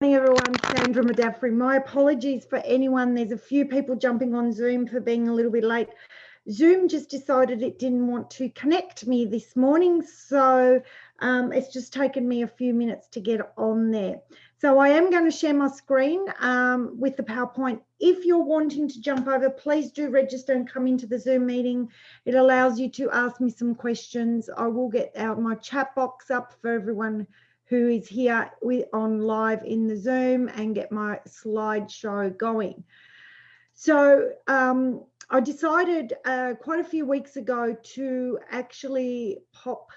Morning everyone, Sandra Madafferi. My apologies for anyone. There's a few people jumping on Zoom for being a little bit late. Zoom just decided it didn't want to connect me this morning, so it's just taken me a few minutes to get on there. So I am going to share my screen with the PowerPoint. If you're wanting to jump over, please do register and come into the Zoom meeting. It allows you to ask me some questions. I will get out my chat box up for everyone who is here on live in the Zoom and get my slideshow going. So I decided quite a few weeks ago to actually pop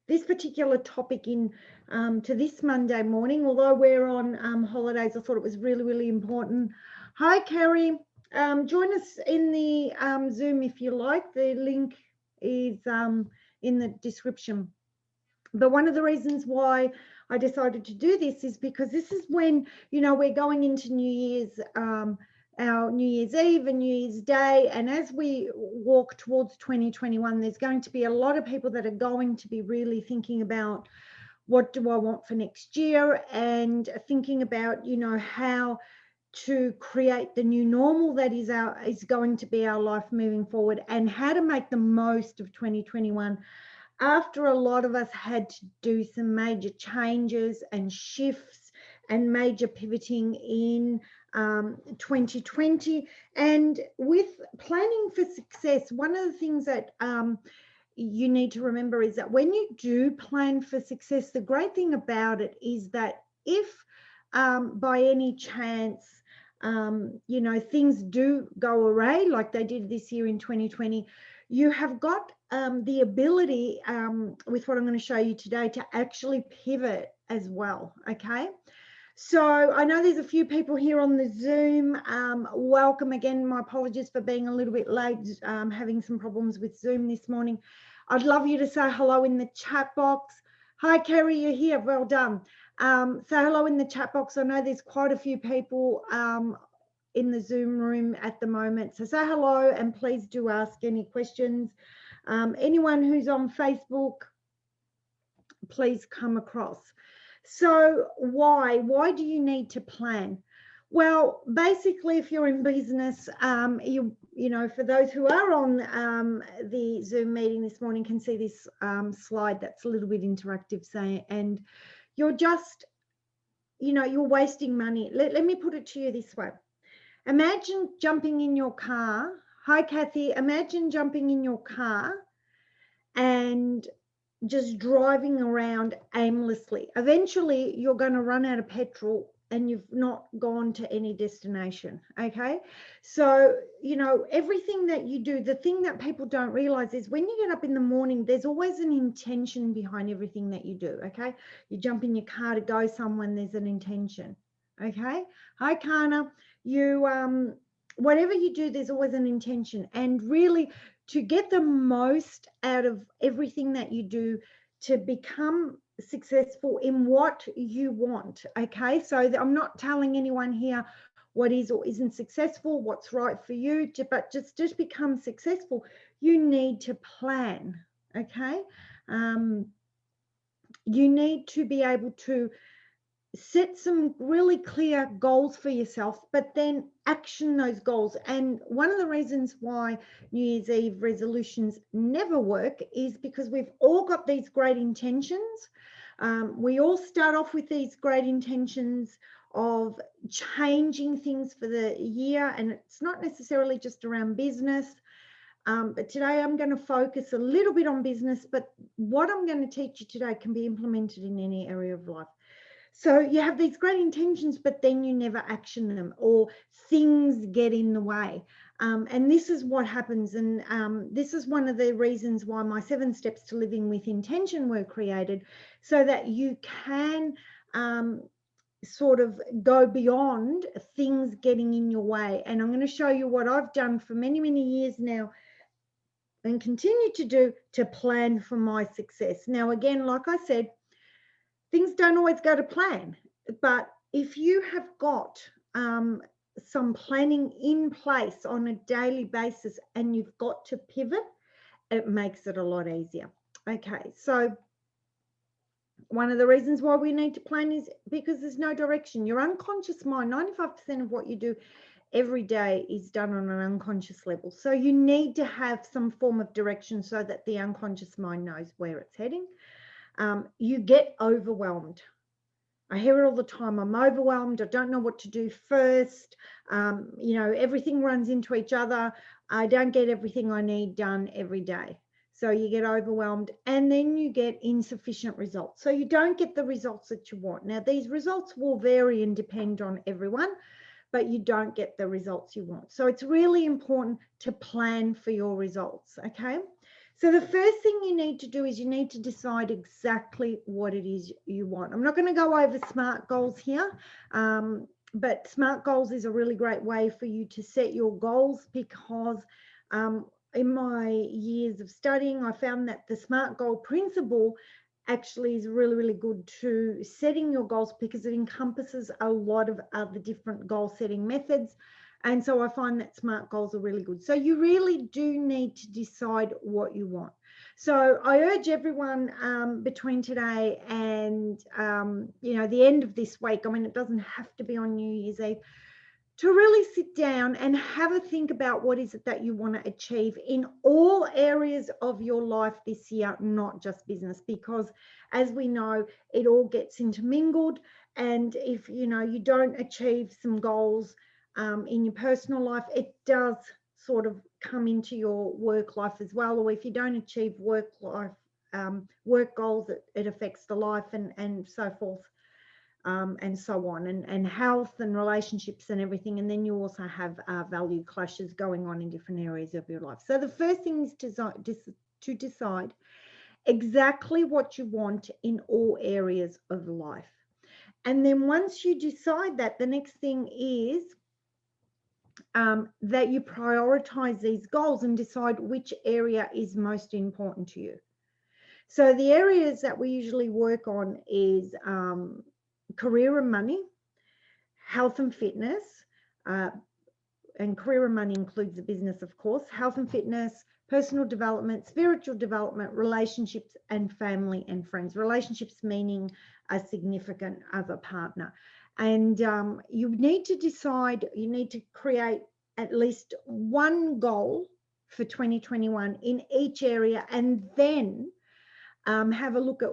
this particular topic in to this Monday morning. Although we're on holidays, I thought it was really, really important. Hi, Kerry. Join us in the Zoom if you like. The link is in the description. But one of the reasons why I decided to do this is because this is when, you know, we're going into New Year's, our New Year's Eve and New Year's Day. And as we walk towards 2021, there's going to be a lot of people that are going to be really thinking about what do I want for next year, and thinking about, you know, how to create the new normal that is going to be our life moving forward, and how to make the most of 2021. After a lot of us had to do some major changes and shifts and major pivoting in 2020. And with planning for success, one of the things that you need to remember is that when you do plan for success, the great thing about it is that if by any chance, you know, things do go awry like they did this year in 2020, you have got the ability with what I'm going to show you today to actually pivot as well. Okay, so I know there's a few people here on the Zoom. Welcome again. My apologies for being a little bit late, having some problems with Zoom this morning. I'd love you to say hello in the chat box. Hi, Kerry, you're here. Well done. Say hello in the chat box. I know there's quite a few people in the Zoom room at the moment. So say hello and please do ask any questions. Anyone who's on Facebook, please come across. So why do you need to plan? Well, basically, if you're in business, you know, for those who are on the Zoom meeting this morning can see this slide that's a little bit interactive, and you're just, you know, you're wasting money. Let me put it to you this way. Imagine jumping in your car. Hi, Kathy. Imagine jumping in your car and just driving around aimlessly. Eventually, you're going to run out of petrol and you've not gone to any destination. Okay. So, you know, everything that you do, the thing that people don't realize is when you get up in the morning, there's always an intention behind everything that you do. Okay. You jump in your car to go somewhere, there's an intention. Okay. Hi, Kana. You, whatever you do, there's always an intention. And really, to get the most out of everything that you do, to become successful in what you want. Okay, so I'm not telling anyone here what is or isn't successful, what's right for you, but just become successful, you need to plan. Okay, you need to be able to set some really clear goals for yourself, but then action those goals. And one of the reasons why New Year's Eve resolutions never work is because we've all got these great intentions. We all start off with these great intentions of changing things for the year, and it's not necessarily just around business. But today I'm going to focus a little bit on business, but what I'm going to teach you today can be implemented in any area of life. So you have these great intentions, but then you never action them, or things get in the way. And this is what happens. And this is one of the reasons why my 7 steps to living with intention were created, so that you can sort of go beyond things getting in your way. And I'm going to show you what I've done for many, many years now and continue to do to plan for my success. Now, again, like I said, things don't always go to plan, but if you have got some planning in place on a daily basis and you've got to pivot, it makes it a lot easier. Okay, so one of the reasons why we need to plan is because there's no direction. Your unconscious mind, 95% of what you do every day is done on an unconscious level. So you need to have some form of direction so that the unconscious mind knows where it's heading. You get overwhelmed. I hear it all the time. I'm overwhelmed. I don't know what to do first. Everything runs into each other. I don't get everything I need done every day. So you get overwhelmed, and then you get insufficient results. So you don't get the results that you want. Now, these results will vary and depend on everyone, but you don't get the results you want. So it's really important to plan for your results, okay? So the first thing you need to do is you need to decide exactly what it is you want. I'm not going to go over SMART goals here, but SMART goals is a really great way for you to set your goals, because in my years of studying, I found that the SMART goal principle actually is really, really good to setting your goals, because it encompasses a lot of other different goal setting methods. And so I find that SMART goals are really good. So you really do need to decide what you want. So I urge everyone between today and, the end of this week, I mean, it doesn't have to be on New Year's Eve, to really sit down and have a think about what is it that you want to achieve in all areas of your life this year, not just business, because as we know, it all gets intermingled. And if, you don't achieve some goals in your personal life, it does sort of come into your work life as well. Or if you don't achieve work goals, it affects the life and so forth. And so on, and health and relationships and everything. And then you also have value clashes going on in different areas of your life. So the first thing is to decide exactly what you want in all areas of life. And then once you decide that, the next thing is that you prioritize these goals and decide which area is most important to you. So the areas that we usually work on is career and money, health and fitness, and career and money includes the business, of course, health and fitness, personal development, spiritual development, relationships, and family and friends. Relationships meaning a significant other partner. And you need to decide, you need to create at least one goal for 2021 in each area, and then have a look at,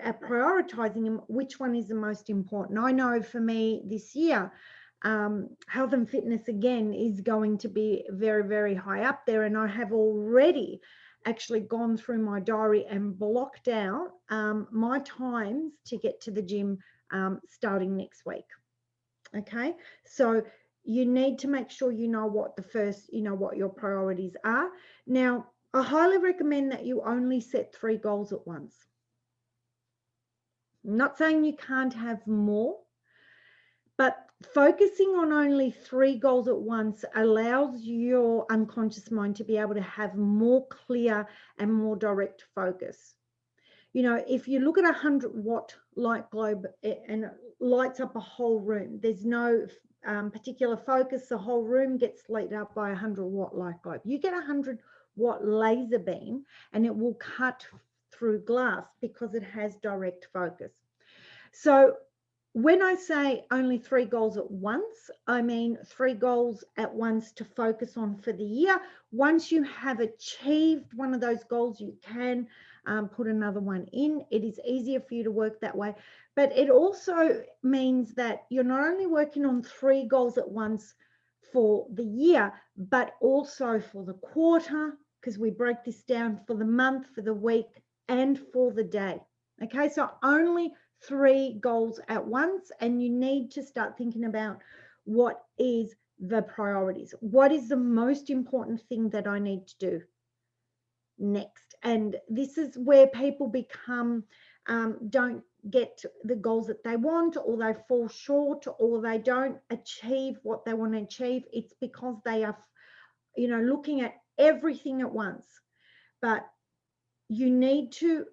at prioritizing them, which one is the most important. I know for me this year, health and fitness again is going to be very, very high up there. And I have already actually gone through my diary and blocked out my times to get to the gym starting next week. Okay, so you need to make sure you know what what your priorities are. Now, I highly recommend that you only set 3 goals at once. I'm not saying you can't have more, but focusing on only 3 goals at once allows your unconscious mind to be able to have more clear and more direct focus. If you look at a 100-watt light globe and it lights up a whole room, there's no particular focus. The whole room gets lit up by a 100-watt light globe. You get a 100-watt laser beam and it will cut through glass because it has direct focus. So when I say only 3 goals at once, I mean 3 goals at once to focus on for the year. Once you have achieved one of those goals, you can put another one in. It is easier for you to work that way. But it also means that you're not only working on 3 goals at once for the year, but also for the quarter, because we break this down for the month, for the week, and for the day. Okay, so only 3 goals at once, and you need to start thinking about what is the priorities. What is the most important thing that I need to do next? And this is where people become don't get the goals that they want, or they fall short, or they don't achieve what they want to achieve. It's because they are looking at everything at once. But you need to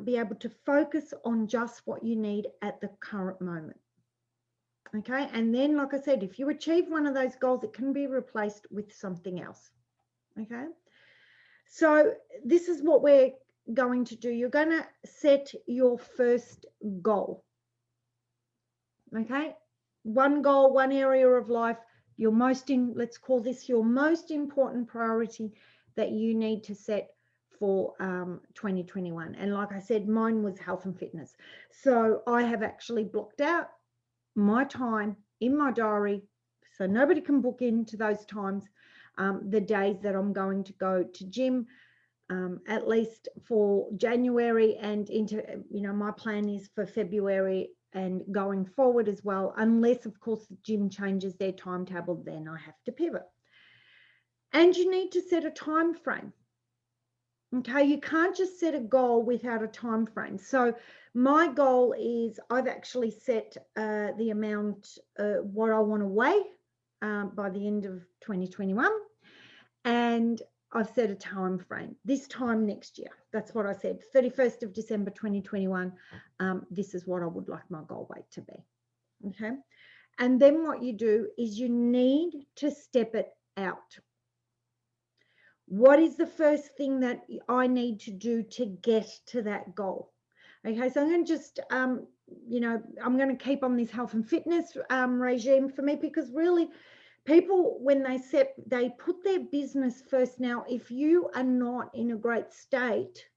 be able to focus on just what you need at the current moment. Okay, and then, like I said, if you achieve one of those goals, it can be replaced with something else. Okay, so this is what we're going to do, you're going to set your first goal. Okay, one goal, one area of life, let's call this your most important priority that you need to set for 2021. And like I said, mine was health and fitness. So I have actually blocked out my time in my diary, so nobody can book into those times, the days that I'm going to go to gym, at least for January and into, my plan is for February and going forward as well, unless of course the gym changes their timetable, then I have to pivot. And you need to set a time frame. Okay, you can't just set a goal without a time frame. So my goal is, I've actually set the amount, what I want to weigh by the end of 2021, and I've set a time frame. This time next year, that's what I said, 31st of December 2021. This is what I would like my goal weight to be. Okay, and then what you do is you need to step it out. What is the first thing that I need to do to get to that goal? Okay, so I'm going to just, I'm going to keep on this health and fitness regime for me, because really people, when they put their business first. Now, if you are not in a great state,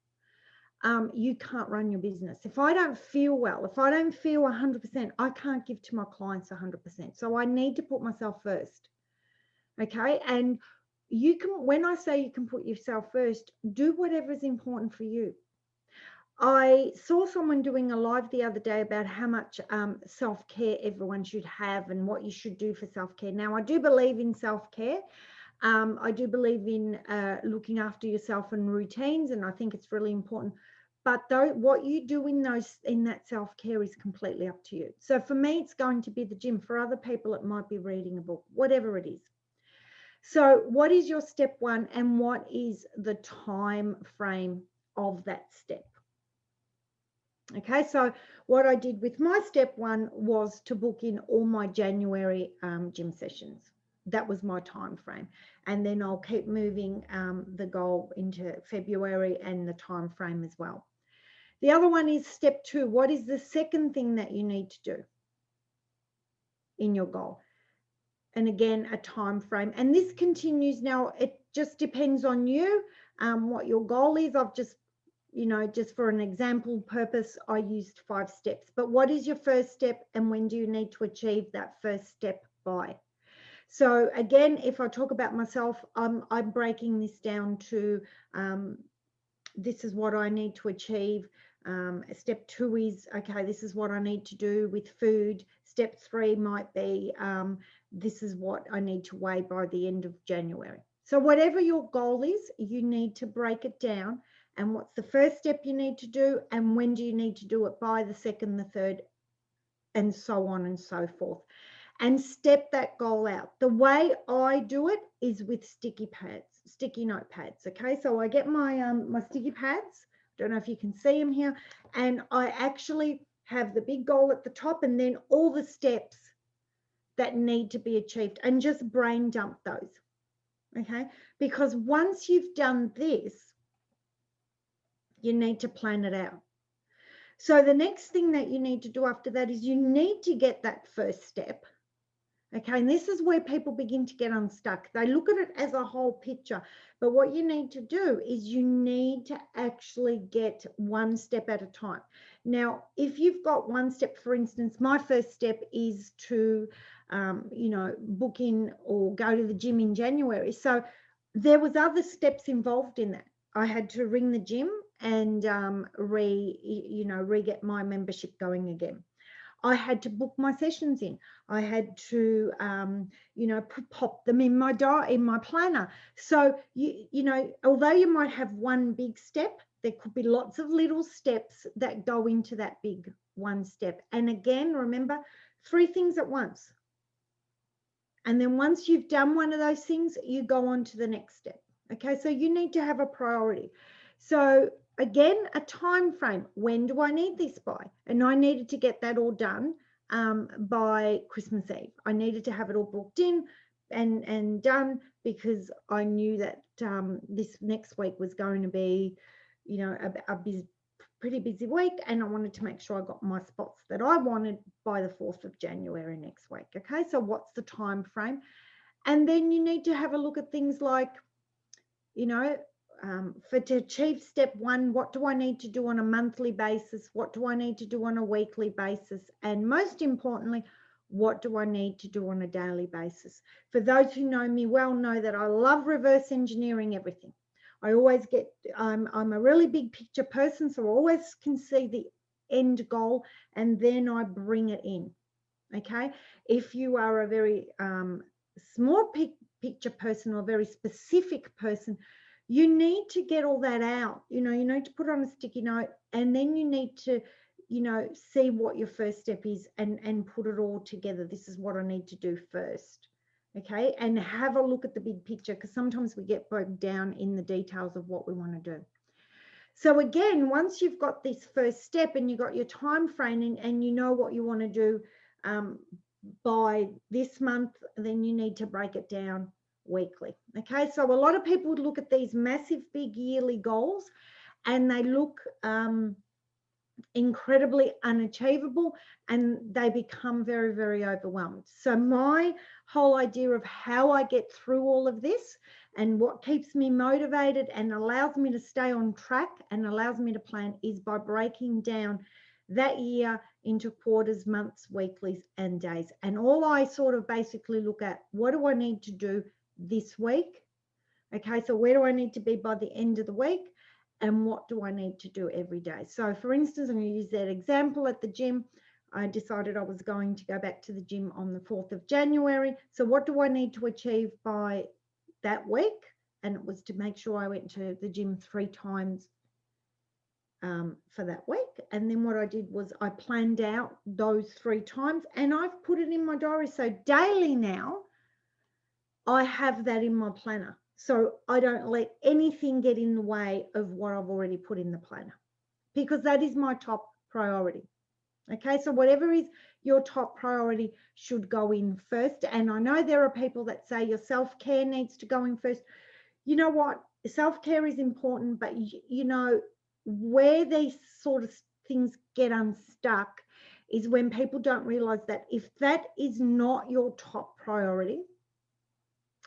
you can't run your business. If I don't feel well, if I don't feel 100%, I can't give to my clients 100%. So I need to put myself first. Okay, and you can, when I say you can put yourself first, do whatever is important for you. I saw someone doing a live the other day about how much self-care everyone should have and what you should do for self-care. Now, I do believe in self-care. I do believe in looking after yourself and routines, and I think it's really important. But though, what you do in that self-care is completely up to you. So for me, it's going to be the gym. For other people, it might be reading a book, whatever it is. So what is your step one, and what is the time frame of that step? Okay, so what I did with my step one was to book in all my January gym sessions. That was my time frame. And then I'll keep moving the goal into February and the time frame as well. The other one is step two. What is the second thing that you need to do in your goal? And again, a time frame. And this continues now. It just depends on you, what your goal is. I've just, just for an example purpose, I used 5 steps. But what is your first step, and when do you need to achieve that first step by? So again, if I talk about myself, I'm breaking this down to this is what I need to achieve. Step 2 is, okay, this is what I need to do with food. Step 3 might be, this is what I need to weigh by the end of January. So whatever your goal is, you need to break it down. And what's the first step you need to do, and when do you need to do it by, the second, the third, and so on and so forth. And step that goal out. The way I do it is with sticky notepads. Okay, so I get my my sticky pads. Don't know if you can see them here, and I actually have the big goal at the top, and then all the steps that need to be achieved, and just brain dump those. Okay, because once you've done this, you need to plan it out. So the next thing that you need to do after that is you need to get that first step. Okay, and this is where people begin to get unstuck. They look at it as a whole picture, but what you need to do is you need to actually get one step at a time. Now, if you've got one step, for instance, my first step is to, book in or go to the gym in January. So there was other steps involved in that. I had to ring the gym and re-get my membership going again. I had to book my sessions in. I had to, pop them in my planner. So, although you might have one big step, there could be lots of little steps that go into that big one step. And again, remember, 3 things at once. And then once you've done one of those things, you go on to the next step. Okay, so you need to have a priority. So again, a time frame. When do I need this by? And I needed to get that all done by Christmas Eve. I needed to have it all booked in and done, because I knew that this next week was going to be you know, a pretty busy week, and I wanted to make sure I got my spots that I wanted by the 4th of January next week. Okay, so what's the time frame? And then you need to have a look at things like, you know, to achieve step 1, what do I need to do on a monthly basis? What do I need to do on a weekly basis? And most importantly, what do I need to do on a daily basis? For those who know me well, know that I love reverse engineering everything. I always get, I'm a really big picture person, so I always can see the end goal and then I bring it in. Okay. If you are a very small picture person or a very specific person, you need to get all that out. You know, you need to put on a sticky note, and then you need to, you know, see what your first step is and put it all together. This is what I need to do first. Okay. And have a look at the big picture, because sometimes we get bogged down in the details of what we want to do. So again, once you've got this first step and you've got your time frame and you know what you want to do by this month, then you need to break it down weekly. Okay, so a lot of people would look at these massive big yearly goals and they look incredibly unachievable and they become very, very overwhelmed. So my whole idea of how I get through all of this and what keeps me motivated and allows me to stay on track and allows me to plan is by breaking down that year into quarters, months, weeklies, and days. And all I sort of basically look at, what do I need to do this week? Okay, so where do I need to be by the end of the week? And what do I need to do every day? So for instance, I'm going to use that example at the gym. I decided I was going to go back to the gym on the 4th of January. So what do I need to achieve by that week? And it was to make sure I went to the gym 3 times for that week. And then what I did was I planned out those 3 times and I've put it in my diary. So daily now, I have that in my planner. So I don't let anything get in the way of what I've already put in the planner, because that is my top priority. Okay, so whatever is your top priority should go in first. And I know there are people that say your self-care needs to go in first. You know what? Self-care is important, but you know, where these sort of things get unstuck is when people don't realize that if that is not your top priority,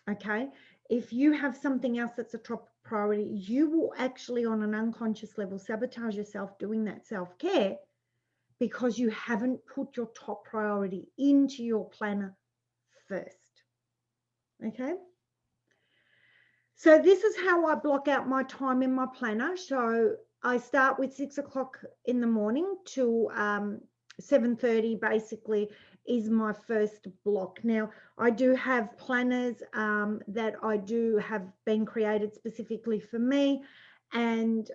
okay, if you have something else that's a top priority, you will actually on an unconscious level sabotage yourself doing that self-care because you haven't put your top priority into your planner first. Okay, so this is how I block out my time in my planner. So I start with 6 o'clock in the morning till 7:30 basically is my first block. Now, I do have planners that I do have been created specifically for me, and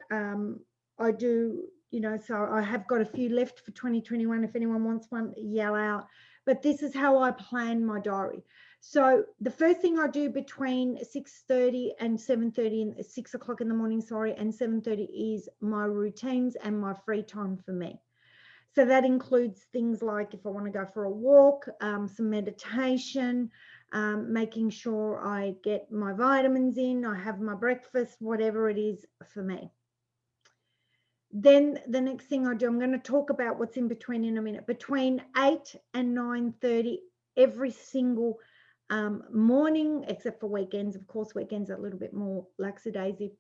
I do, you know, so I have got a few left for 2021. If anyone wants one, yell out. But this is how I plan my diary. So the first thing I do between 6:30 and 7:30, and 6 o'clock in the morning, sorry, and 7:30 is my routines and my free time for me. So that includes things like if I want to go for a walk, some meditation, making sure I get my vitamins in, I have my breakfast, whatever it is for me. Then the next thing I do, I'm going to talk about what's in between in a minute. Between 8 and 9:30 every single morning, except for weekends. Of course, weekends are a little bit more lackadaisy.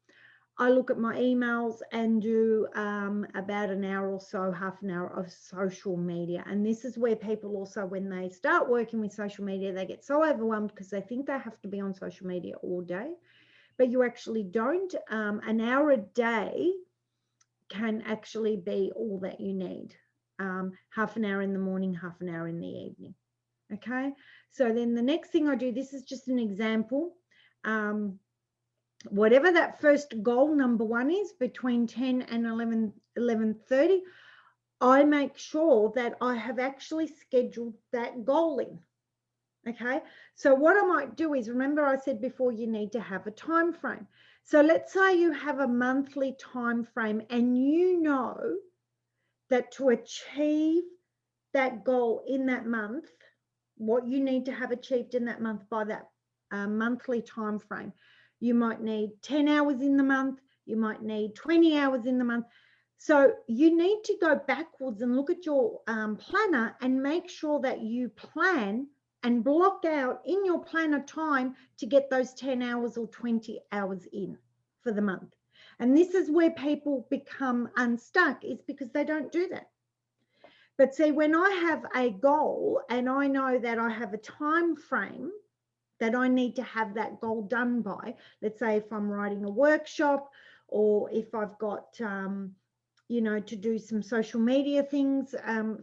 I look at my emails and do about an hour or so, half an hour of social media. And this is where people also, when they start working with social media, they get so overwhelmed because they think they have to be on social media all day, but you actually don't. An hour a day can actually be all that you need. Half an hour in the morning, half an hour in the evening. Okay, so then the next thing I do, this is just an example. Whatever that first goal number 1 is, between 10 and 11:30, I make sure that I have actually scheduled that goal in. Okay, so what I might do is, remember I said before, you need to have a time frame. So let's say you have a monthly time frame and you know that to achieve that goal in that month, what you need to have achieved in that month by that monthly time frame. You might need 10 hours in the month, You might need 20 hours in the month. So you need to go backwards and look at your planner and make sure that you plan and block out in your planner time to get those 10 hours or 20 hours in for the month. And this is where people become unstuck, is because they don't do that. But see, when I have a goal and I know that I have a time frame that I need to have that goal done by, let's say if I'm writing a workshop, or if I've got to do some social media things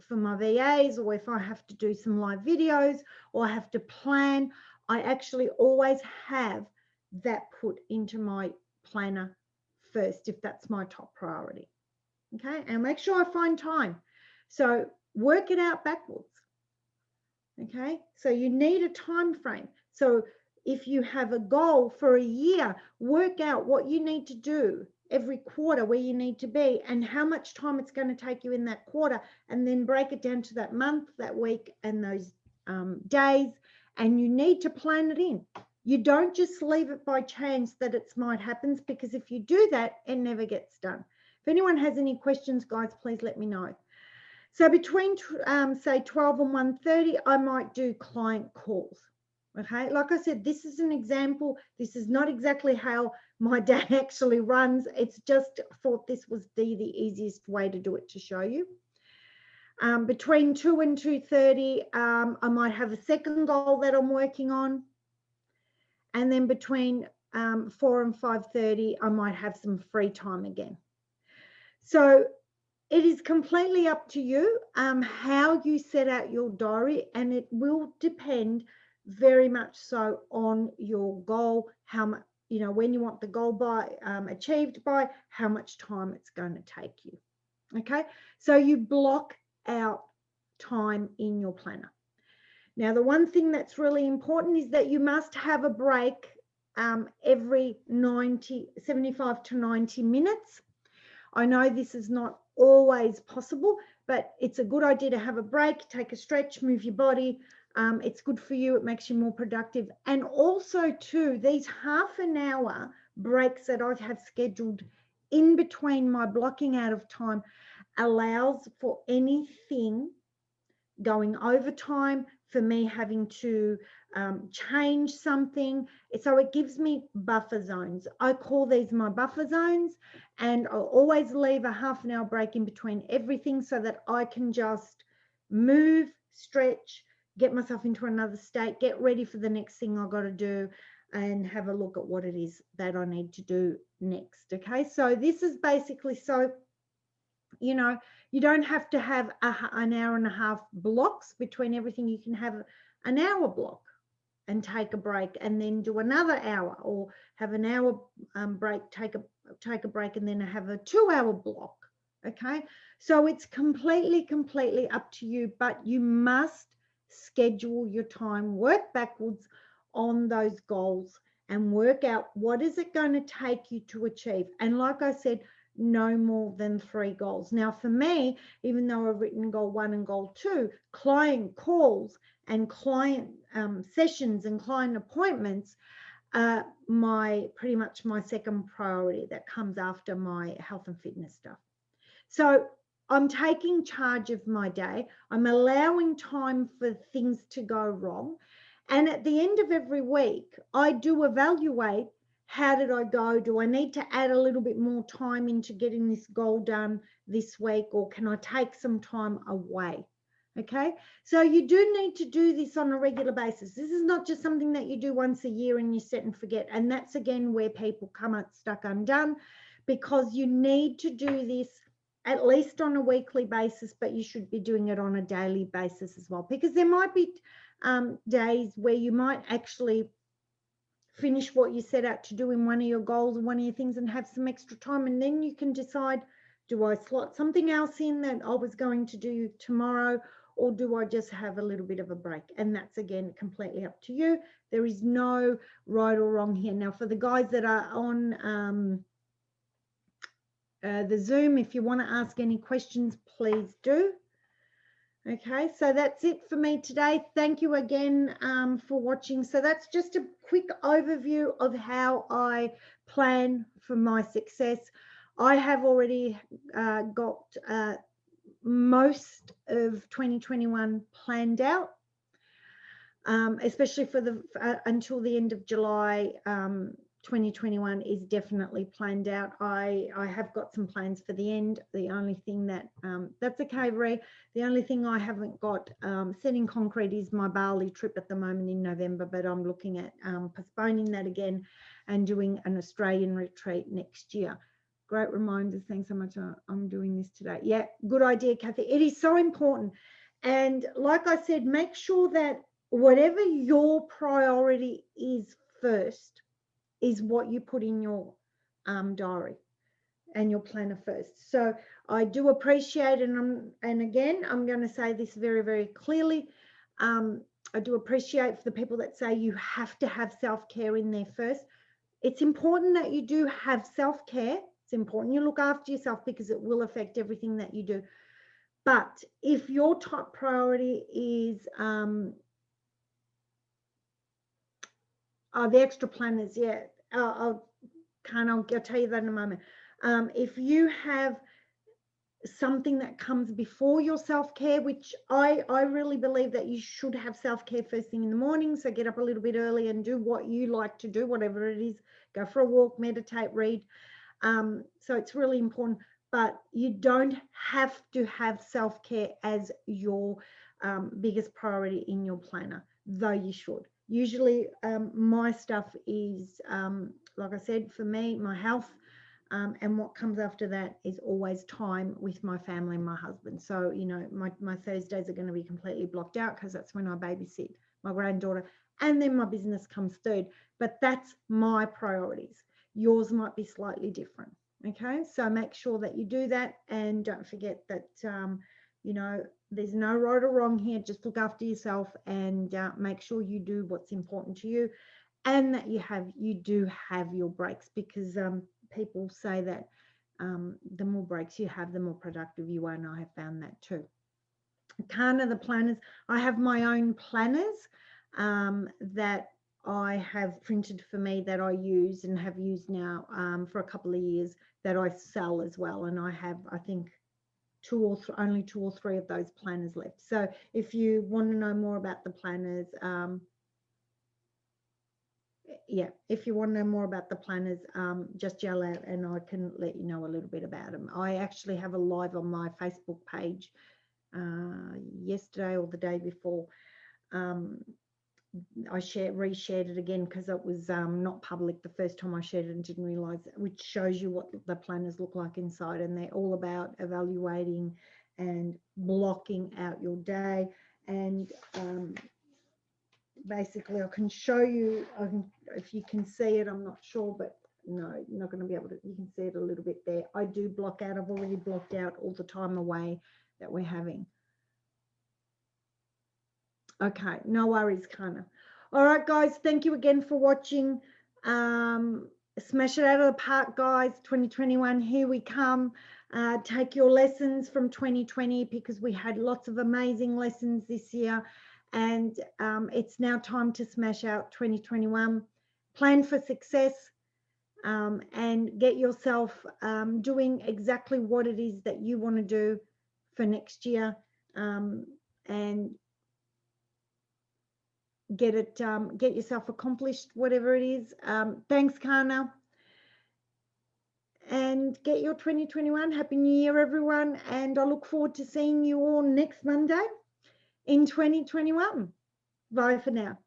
for my VAs, or if I have to do some live videos, or I have to plan, I actually always have that put into my planner first, if that's my top priority. Okay, and make sure I find time. So work it out backwards. Okay, so you need a time frame. So if you have a goal for a year, work out what you need to do every quarter, where you need to be, and how much time it's going to take you in that quarter, and then break it down to that month, that week, and those days, and you need to plan it in. You don't just leave it by chance that it might happen, because if you do that, it never gets done. If anyone has any questions, guys, please let me know. So between, say, 12 and 1:30, I might do client calls. Okay, like I said, this is an example. This is not exactly how my day actually runs. It's just thought this was the easiest way to do it, to show you. Between 2 and 2:30, I might have a second goal that I'm working on. And then between 4 and 5:30, I might have some free time again. So it is completely up to you how you set out your diary, and it will depend very much so on your goal, how much, when you want the goal by achieved by, how much time it's going to take you. Okay, so you block out time in your planner. Now, the one thing that's really important is that you must have a break every 75 to 90 minutes. I know this is not always possible, but it's a good idea to have a break, take a stretch, move your body. It's good for you. It makes you more productive. And also too, these half an hour breaks that I have scheduled in between my blocking out of time allows for anything going overtime, for me having to change something. So it gives me buffer zones. I call these my buffer zones, and I'll always leave a half an hour break in between everything so that I can just move, stretch, get myself into another state, get ready for the next thing I've got to do, and have a look at what it is that I need to do next. Okay, so this is basically, so you don't have to have an hour and a half blocks between everything. You can have an hour block and take a break, and then do another hour, or have an hour break, take a break, and then have a 2-hour block. Okay, so it's completely up to you, but you must schedule your time, work backwards on those goals, and work out what is it going to take you to achieve. And like I said, no more than 3 goals. Now, for me, even though I've written goal 1 and goal 2, client calls and client sessions and client appointments are pretty much my second priority. That comes after my health and fitness stuff. So I'm taking charge of my day. I'm allowing time for things to go wrong. And at the end of every week, I do evaluate, how did I go? Do I need to add a little bit more time into getting this goal done this week, or can I take some time away? Okay, so you do need to do this on a regular basis. This is not just something that you do once a year and you set and forget. And that's again where people come unstuck, undone, because you need to do this at least on a weekly basis, but you should be doing it on a daily basis as well, because there might be days where you might actually finish what you set out to do in one of your goals or one of your things and have some extra time, and then you can decide, do I slot something else in that I was going to do tomorrow, or do I just have a little bit of a break? And that's again completely up to you. There is no right or wrong here. Now, for the guys that are on the Zoom, if you want to ask any questions, please do. Okay, so that's it for me today. Thank you again for watching. So that's just a quick overview of how I plan for my success. I have already got most of 2021 planned out, especially for the until the end of July. 2021 is definitely planned out. I have got some plans for the end. The only thing that that's okay, Ray. The only thing I haven't got set in concrete is my Bali trip at the moment in November, but I'm looking at postponing that again and doing an Australian retreat next year. Great reminders. Thanks so much. I'm doing this today. Yeah, good idea, Kathy. It is so important. And like I said, make sure that whatever your priority is first is what you put in your diary and your planner first. So I do appreciate, and again, I'm going to say this very, very clearly. I do appreciate for the people that say you have to have self-care in there first. It's important that you do have self-care. It's important you look after yourself because it will affect everything that you do. But if your top priority is the extra planners, yeah, I'll tell you that in a moment. If you have something that comes before your self-care, which I really believe that you should have self-care first thing in the morning, so get up a little bit early and do what you like to do, whatever it is, go for a walk, meditate, read. So it's really important, but you don't have to have self-care as your biggest priority in your planner, though you should. Usually my stuff is, like I said, for me, my health, and what comes after that is always time with my family and my husband. So, you know, my Thursdays are going to be completely blocked out because that's when I babysit my granddaughter, and then my business comes third. But that's my priorities. Yours might be slightly different. Okay, so make sure that you do that, and don't forget that, you know, there's no right or wrong here. Just look after yourself and make sure you do what's important to you, and that you do have your breaks, because people say that the more breaks you have, the more productive you are, and I have found that too. Kana, the planners, I have my own planners that I have printed for me, that I use and have used now for a couple of years, that I sell as well, and I have, I think, only two or three of those planners left. So if you want to know more about the planners, yeah, if you want to know more about the planners, just yell out and I can let you know a little bit about them. I actually have a live on my Facebook page yesterday or the day before. I reshared it again because it was not public the first time I shared it and didn't realize, which shows you what the planners look like inside, and they're all about evaluating and blocking out your day. And basically, I can show you, if you can see it, I'm not sure, but no, you're not going to be able to. You can see it a little bit there. I do block out. I've already blocked out all the time away that we're having. Okay, no worries, Kana. All right, guys, thank you again for watching. Smash it out of the park, guys. 2021, here we come. Take your lessons from 2020, because we had lots of amazing lessons this year, and it's now time to smash out 2021. Plan for success, and get yourself doing exactly what it is that you want to do for next year, and get yourself accomplished, whatever it is. Thanks, Kana. And get your 2021. Happy New Year, everyone. And I look forward to seeing you all next Monday in 2021. Bye for now.